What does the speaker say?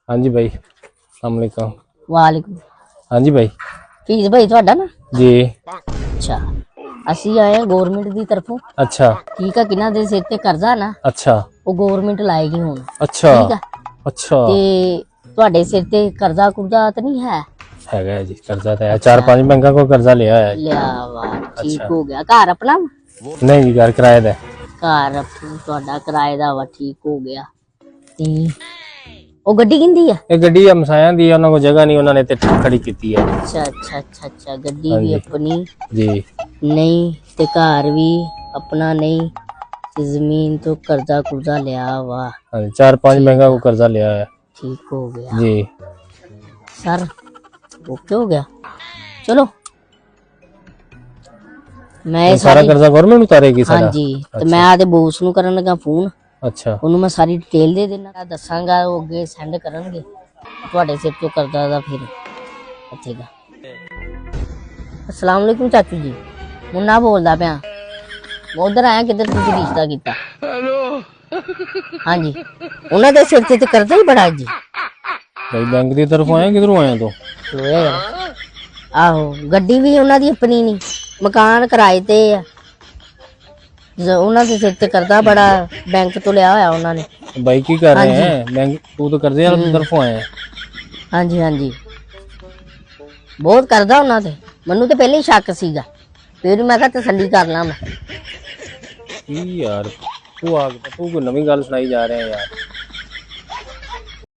हाँ जी भाई, अस्सलाम वालेकुम। वालेकुम। हाँ जी भाई। फीस भाई ਤੁਹਾਡਾ ਨਾ जी। ਅੱਛਾ ਅਸੀਂ ਆਏ ਗਵਰਨਮੈਂਟ ਦੀ ਤਰਫੋਂ अच्छा ਠੀਕ ਆ ਕਿਨਾਂ ਦੇ ਸਿਰ ਤੇ ਕਰਜ਼ਾ ਨਾ अच्छा ਉਹ ਗਵਰਨਮੈਂਟ ਲਾਏਗੀ ਹੁਣ अच्छा ਠੀਕ ਆ अच्छा ਤੇ ਤੁਹਾਡੇ ਸਿਰ ਤੇ ਕਰਜ਼ਾ ਕੁਰਜ਼ਾ ਤਾਂ ਨਹੀਂ ਹੈ है जी, कर्जा तो है, 4-5 बैंकों को कर्जा लिया है। ਲਿਆ ਵਾ ਠੀਕ अच्छा। ਹੋ ਗਿਆ ਘਰ ਆਪਣਾ नहीं जी, घर किराए दा है। ਘਰ ਤੁਹਾਡਾ ਕਿਰਾਏ ਦਾ ਵਾ ਠੀਕ ਹੋ ਗਿਆ ਤੇ ਉਹ ਗੱਡੀ ਕਿੰਦੀ ਆ ये गड्डी हमसाया दी है, उन्होंने को जगह नहीं, उन्होंने ते खड़ी की है। ਅੱਛਾ ਅੱਛਾ ਅੱਛਾ ਅੱਛਾ ਗੱਡੀ हाँ ਵੀ जी। ਆਪਣੀ जी ਨਹੀਂ ਤੇ ਘਰ ਵੀ ਆਪਣਾ ਨਹੀਂ ਤੇ ਜ਼ਮੀਨ ਤੋਂ ਕਰਜ਼ਾ ਕੁਰਜ਼ਾ ਲਿਆ ਵਾ हाँ जी, 4-5 बैंकों को कर्जा लिया है। ठीक हो गया जी सर ओके हो गया चलो मैं ये सारा कर्जा गवर्नमेंट उतारेगी हाँ सारा? जी तो मैं आदे बॉस ਨੂੰ ਕਰਨ ਲੱਗਾ ਫੋਨ अच्छा ਉਹਨੂੰ ਮੈਂ ਸਾਰੀ ਡਿਟੇਲ ਦੇ ਦੇਣਾ ਦੱਸਾਂਗਾ ਉਹ ਅੱਗੇ ਸੈਂਡ ਕਰਨਗੇ ਤੁਹਾਡੇ ਸਿਰ ਤੋਂ ਕਰਜ਼ਾ ਦਾ ਫਿਰ ਅੱਛੇਗਾ अस्सलाम वालेकुम चाचू जी ਮੁੰਨਾ ਬੋਲਦਾ ਪਿਆ ਮੈਂ ਉਧਰ ਆਇਆ ਕਿੱਧਰ ਤੁਸੀਂ ਰਿਸ਼ਤਾ ਕੀਤਾ हाँ जी ਉਹਨਾਂ ਦੇ ਸਿਰ ਤੇ ਕਰਜ਼ਾ ਹੀ ਬੜਾ ਜੀ भाई बैंक की तरफ आए, किधरों आए तो? ਹੋਇਆ ਯਾਰ। ਆਹੋ ਗੱਡੀ ਵੀ ਉਹਨਾਂ ਦੀ ਆਪਣੀ ਨਹੀਂ ਮਕਾਨ ਕਿਰਾਏ ਤੇ ਆ ਉਹਨਾਂ ਦੇ ਸਿਰ ਤੇ ਕਰਜ਼ਾ ਬੜਾ ਬੈਂਕ ਤੋਂ ਲਿਆ ਹੋਇਆ ਉਹਨਾਂ ਨੇ भाई की कर रहे हैं बैंक? तू तो कर्जे वाली तरफ आए हैं। ਹਾਂਜੀ ਹਾਂਜੀ ਬਹੁਤ ਕਰਜ਼ਾ ਉਹਨਾਂ ਤੇ ਮੈਨੂੰ ਤੇ ਪਹਿਲੇ ਹੀ ਸ਼ੱਕ ਸੀਗਾ ਫਿਰ ਮੈਂ ਕਿਹਾ ਤਸੱਲੀ ਕਰ ਲਾਂ ਮੈਂ यार तू कोई नवी गल सुनाई जा रहे हैं यार।